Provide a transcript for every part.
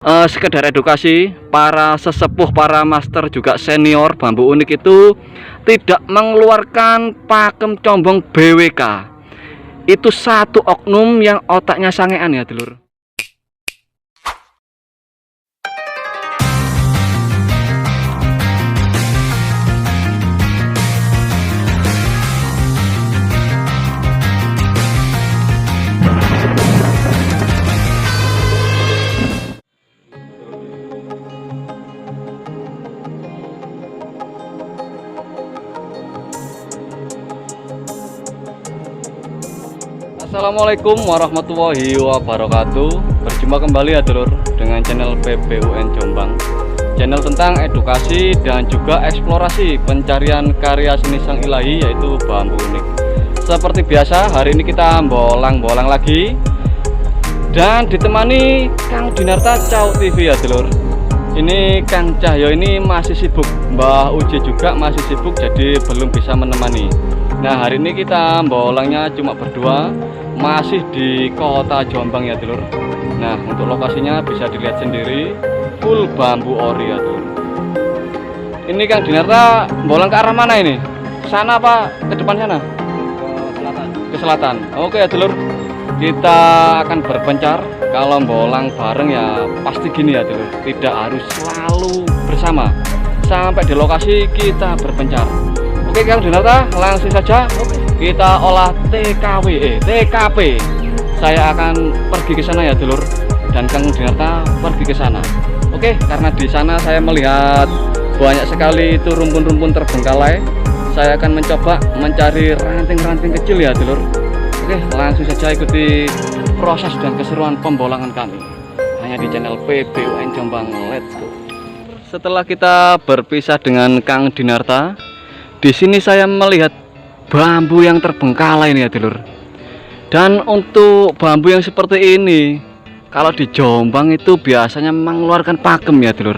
Sekedar edukasi para sesepuh, para master juga senior, bambu unik itu tidak mengeluarkan pakem combong BWK. Itu satu oknum yang otaknya sangean ya dulur. Assalamualaikum warahmatullahi wabarakatuh. Berjumpa kembali ya dulur dengan channel PBUN Jombang, channel tentang edukasi dan juga eksplorasi pencarian karya seni sang ilahi yaitu bambu unik. Seperti biasa hari ini kita bolang-bolang lagi dan ditemani Kang Dinarta Cau TV ya dulur. Ini Kang Cahyo ini masih sibuk, Mbah Uji juga masih sibuk, jadi belum bisa menemani. Nah hari ini kita bolangnya cuma berdua, masih di kota Jombang ya dulur. Nah untuk lokasinya bisa dilihat sendiri, full bambu ori ya dulur. Ini Kang Dinarta bolang ke arah mana ini? Sana apa ke depan sana? Ke selatan. Ke selatan. Oke ya dulur, kita akan berpencar. Kalau bolang bareng ya pasti gini ya dulur, tidak harus selalu bersama. Sampai di lokasi kita berpencar. Oke Kang Dinarta, langsung saja kita olah TKP. Saya akan pergi ke sana ya dulur, dan Kang Dinarta pergi ke sana. Oke, karena di sana saya melihat banyak sekali itu rumpun-rumpun terbengkalai. Saya akan mencoba mencari ranting-ranting kecil ya dulur. Oke, langsung saja ikuti proses dan keseruan pembolangan kami hanya di channel PBUN Jombang. Let's go. Setelah kita berpisah dengan Kang Dinarta, di sini saya melihat bambu yang terbengkalai ini ya dulur. Dan untuk bambu yang seperti ini kalau di Jombang itu biasanya mengeluarkan pakem ya dulur.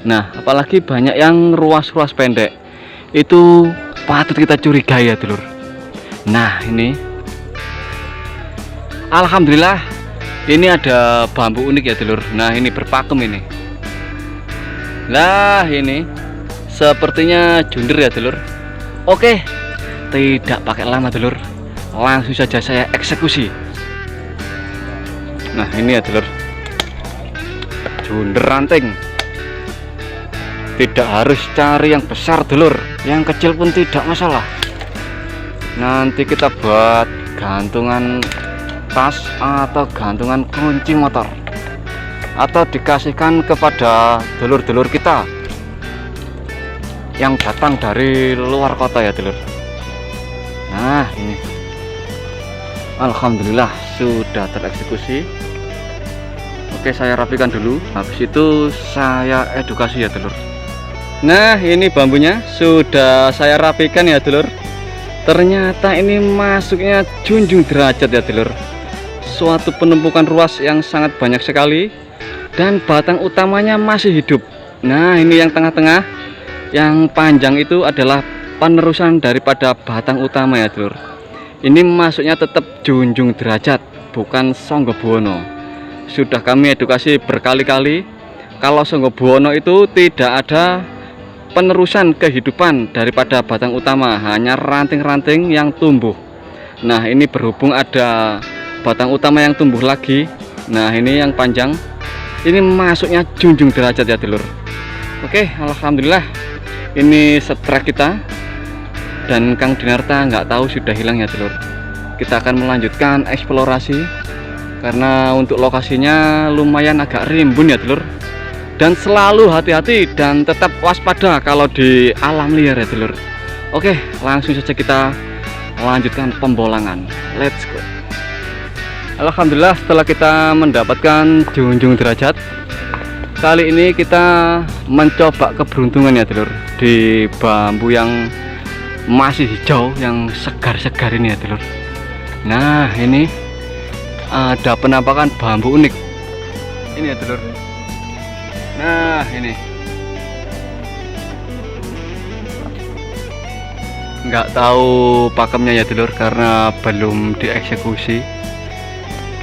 Nah apalagi banyak yang ruas-ruas pendek, itu patut kita curigai ya dulur. Nah ini alhamdulillah ini ada bambu unik ya dulur. Nah ini berpakem ini. Lah ini sepertinya junder ya dulur. Oke, tidak pakai lama dulur, langsung saja saya eksekusi. Nah ini ya dulur, junder ranting. Tidak harus cari yang besar dulur, yang kecil pun tidak masalah. Nanti kita buat gantungan tas atau gantungan kunci motor, atau dikasihkan kepada dulur-dulur kita yang datang dari luar kota ya dulur. Nah ini alhamdulillah sudah tereksekusi. Oke, saya rapikan dulu, habis itu saya edukasi ya dulur. Nah ini bambunya sudah saya rapikan ya dulur. Ternyata ini masuknya junjung derajat ya dulur. Suatu penumpukan ruas yang sangat banyak sekali, dan batang utamanya masih hidup. Nah ini yang tengah-tengah, yang panjang itu adalah penerusan daripada batang utama ya dulur. Ini masuknya tetap junjung derajat, bukan Sanggabuwana. Sudah kami edukasi berkali-kali, kalau Sanggabuwana itu tidak ada penerusan kehidupan daripada batang utama, hanya ranting-ranting yang tumbuh. Nah ini berhubung ada batang utama yang tumbuh lagi, nah ini yang panjang, ini masuknya junjung derajat ya dulur. Oke, alhamdulillah ini setrek kita, dan Kang Dinarta nggak tahu sudah hilang ya dulur. Kita akan melanjutkan eksplorasi karena untuk lokasinya lumayan agak rimbun ya dulur, dan selalu hati-hati dan tetap waspada kalau di alam liar ya dulur. Oke, langsung saja kita lanjutkan pembolangan. Let's go. Alhamdulillah setelah kita mendapatkan junjung derajat, kali ini kita mencoba keberuntungan ya dulur di bambu yang masih hijau, yang segar-segar ini ya dulur. Nah ini ada penampakan bambu unik ini ya dulur. Nah ini nggak tahu pakemnya ya dulur karena belum dieksekusi.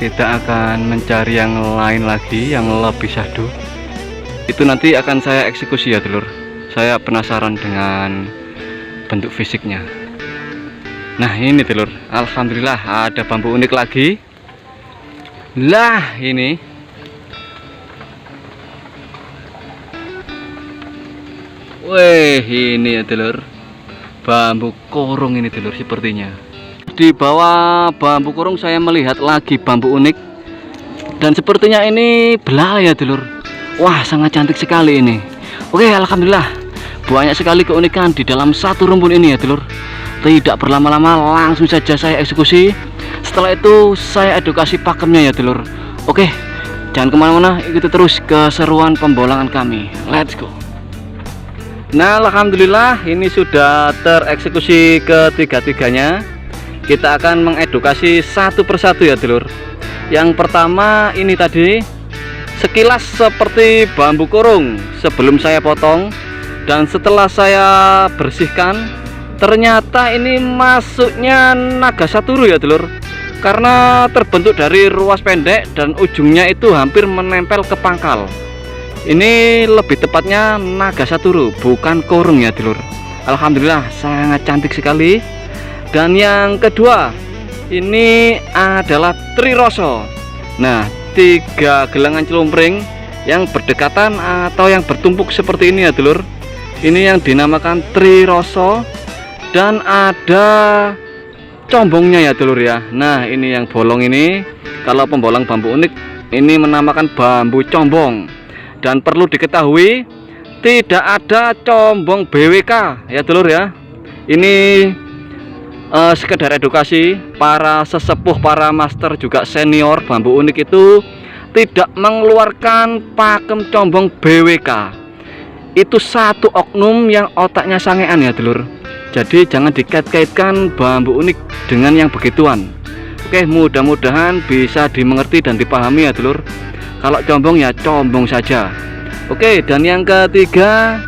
kita akan mencari yang lain lagi yang lebih syahdu. Itu nanti akan saya eksekusi ya dulur. Saya penasaran dengan bentuk fisiknya. Nah ini dulur, alhamdulillah ada bambu unik lagi. Lah ini weh, ini ya dulur, bambu kurung ini dulur. Sepertinya di bawah bambu kurung saya melihat lagi bambu unik, dan sepertinya ini belalai ya dulur. Wah, sangat cantik sekali ini. Oke, alhamdulillah banyak sekali keunikan di dalam satu rumpun ini ya dulur. Tidak berlama-lama, langsung saja saya eksekusi. Setelah itu saya edukasi pakemnya ya dulur. Oke, jangan kemana-mana, ikuti terus keseruan pembolangan kami. Let's go. Nah, alhamdulillah ini sudah tereksekusi ketiga-tiganya. Kita akan mengedukasi satu persatu ya dulur. Yang pertama ini tadi sekilas seperti bambu kurung sebelum saya potong, dan setelah saya bersihkan ternyata ini masuknya naga saturu ya dulur, karena terbentuk dari ruas pendek dan ujungnya itu hampir menempel ke pangkal. Ini lebih tepatnya naga saturu, bukan kurung ya dulur. Alhamdulillah sangat cantik sekali. Dan yang kedua ini adalah triroso. Nah, 3 gelangan celumpring yang berdekatan atau yang bertumpuk seperti ini ya dulur. Ini yang dinamakan triroso. Dan ada combongnya ya dulur ya. Nah ini yang bolong ini, kalau pembolang bambu unik ini menamakan bambu combong. Dan perlu diketahui tidak ada combong BWK ya dulur ya. Ini sekedar edukasi para sesepuh, para master juga senior bambu unik itu tidak mengeluarkan pakem combong BWK. Itu satu oknum yang otaknya sangean ya dulur. Jadi jangan dikait-kaitkan bambu unik dengan yang begituan. Oke, mudah-mudahan bisa dimengerti dan dipahami ya dulur. Kalau combong ya combong saja. Oke, dan yang ketiga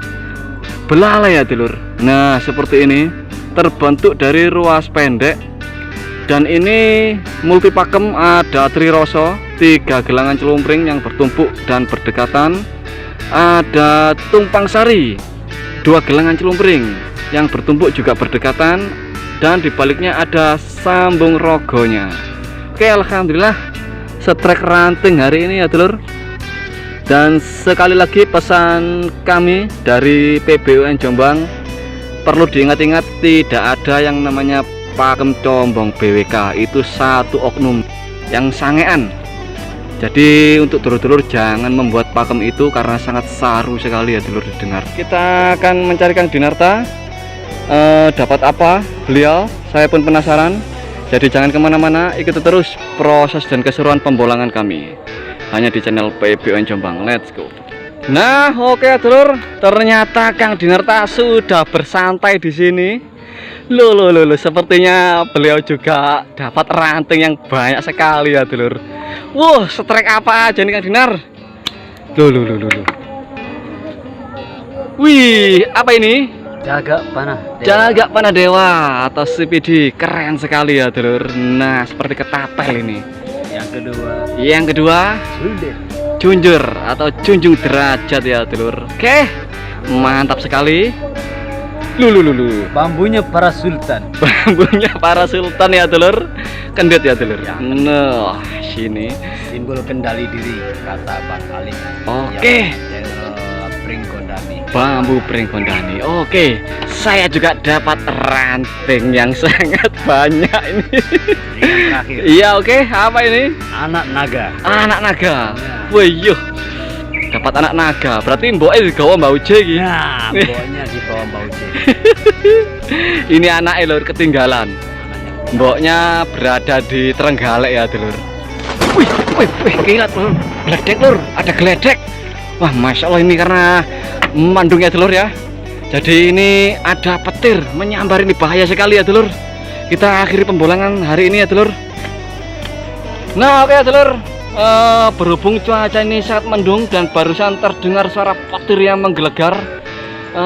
belalai ya dulur. Nah seperti ini, terbentuk dari ruas pendek. Dan ini multi pakem, ada triroso, 3 gelangan celumpring yang bertumpuk dan berdekatan. Ada tumpang sari, 2 gelangan celumpring yang bertumpuk juga berdekatan, dan dibaliknya ada sambung rogonya. Oke, alhamdulillah setrek ranting hari ini ya dulur. Dan sekali lagi pesan kami dari PBUN Jombang, perlu diingat-ingat tidak ada yang namanya pakem combong BWK. Itu satu oknum yang sangean. Jadi untuk dulur-dulur jangan membuat pakem itu karena sangat saru sekali ya dulur didengar. Kita akan mencari Kang Dinarta. Dapat apa beliau, saya pun penasaran. Jadi jangan kemana-mana, ikuti terus proses dan keseruan pembolangan kami hanya di channel PBUN Jombang. Let's go. Nah oke dulur, ternyata Kang Dinarta sudah bersantai di sini. Loh, sepertinya beliau juga dapat ranting yang banyak sekali ya dulur. Wah, setrek apa aja nih Kang Dinar? Loh. Wih, apa ini? Jaga panah dewa. Jaga panah dewa atau CPD, keren sekali ya dulur. Nah seperti ketapel ini. Yang kedua junjur atau junjung derajat ya dulur. Oke, mantap sekali. Lulu. Bambunya para sultan. Bambunya para sultan ya dulur. Kendit ya dulur ya. Nah sini Simbol kendali diri kata Bang Ali. Oke. Bambu pringkondani. Oke, saya juga dapat ranting yang sangat banyak ini. Terakhir. Iya oke, apa ini? Anak naga. Anak naga. Ya. Wih, dapat anak naga. Berarti mboknya digawa Mbak Uje iki. Nah, mboknya di bawah Mbak Uje. Ini anaknya lur ketinggalan. Mboknya berada di Trenggalek ya dulur. Wih, kilat lur. Geledek lur, ada geledek. Wah, masya Allah ini karena mandung ya dulur ya. Jadi ini ada petir menyambar, ini bahaya sekali ya dulur. Kita akhiri pembolangan hari ini ya dulur. Nah oke ya dulur, berhubung cuaca ini sangat mendung dan barusan terdengar suara petir yang menggelegar,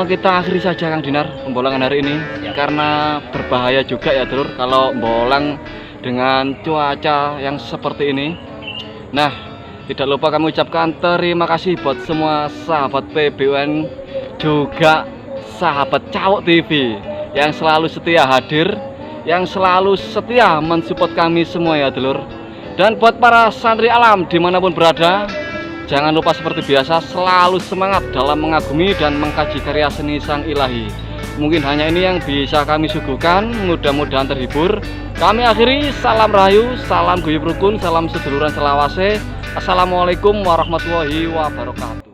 kita akhiri saja Kang Dinar pembolangan hari ini ya. Karena berbahaya juga ya dulur kalau bolang dengan cuaca yang seperti ini. Nah, tidak lupa kami ucapkan terima kasih buat semua sahabat PBUN, juga sahabat Cawuk TV yang selalu setia hadir, yang selalu setia mensupport kami semua ya dulur. Dan buat para santri alam dimanapun berada, jangan lupa seperti biasa selalu semangat dalam mengagumi dan mengkaji karya seni sang ilahi. Mungkin hanya ini yang bisa kami suguhkan, mudah-mudahan terhibur. Kami akhiri, salam rahayu, salam guyub rukun, salam seduluran selawase. Assalamualaikum warahmatullahi wabarakatuh.